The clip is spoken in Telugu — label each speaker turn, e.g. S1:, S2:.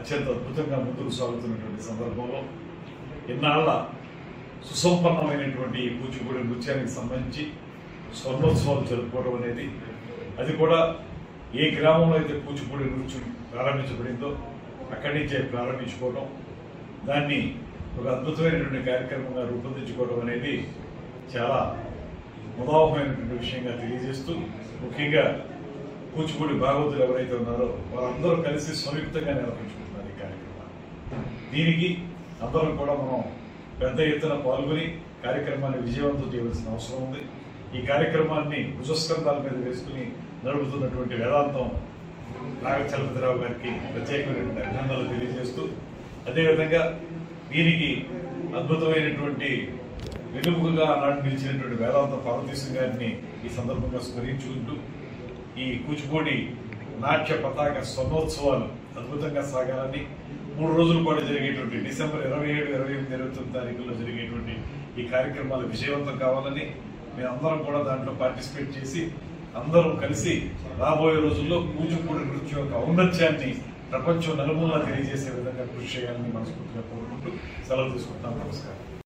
S1: అత్యంత అద్భుతంగా ముందుకు సాగుతున్నటువంటి సందర్భంలో ఇన్నాళ్ల సుసంపన్నమైనటువంటి కూచిపూడి నృత్యానికి సంబంధించి స్వర్ణోత్సవాలు జరుపుకోవడం అనేది, అది కూడా ఏ గ్రామంలో అయితే కూచిపూడి నృత్యం ప్రారంభించబడిందో అక్కడి నుంచే ప్రారంభించుకోవడం, దాన్ని ఒక అద్భుతమైనటువంటి కార్యక్రమంగా రూపొందించుకోవడం అనేది చాలా ముదావహమైనటువంటి విషయంగా తెలియజేస్తూ, ముఖ్యంగా కూచిపూడి భాగవతులు ఎవరైతే ఉన్నారో వారందరూ కలిసి సంయుక్తంగా నిర్వహించుకుంటున్నారు ఈ కార్యక్రమాన్ని. దీనికి అందరం కూడా మనం పెద్ద ఎత్తున పాల్గొని కార్యక్రమాన్ని విజయవంతం చేయవలసిన అవసరం ఉంది. ఈ కార్యక్రమాన్ని భుజస్కంధాల మీద వేసుకుని నడుపుతున్నటువంటి వేదాంతం నాగచలపతిరావు గారికి ప్రత్యేకమైనటువంటి అభినందనలు తెలియజేస్తూ, అదేవిధంగా దీనికి అద్భుతమైనటువంటి వెలుగుగా ఆనాడు నిలిచినటువంటి వేదాంత పార్వతీశం గారిని ఈ సందర్భంగా స్మరించుకుంటూ, ఈ కూచిపూడి నాట్య పతాక స్వర్ణోత్సవాలు అద్భుతంగా సాగాలని, 3 రోజుల పాటు జరిగేటువంటి డిసెంబర్ 27, 28, 29 తారీఖుల్లో జరిగేటువంటి ఈ కార్యక్రమాలు విజయవంతం కావాలని మేమందరం కూడా దాంట్లో పార్టిసిపేట్ చేసి అందరం కలిసి రాబోయే రోజుల్లో కూచిపూడి నృత్యం యొక్క ఔన్నత్యాన్ని ప్రపంచం నలుమూలలా తెలియజేసే విధంగా కృషి చేయాలని మనస్ఫూర్తిగా కోరుకుంటూ సెలవు తీసుకుంటాం. నమస్కారం.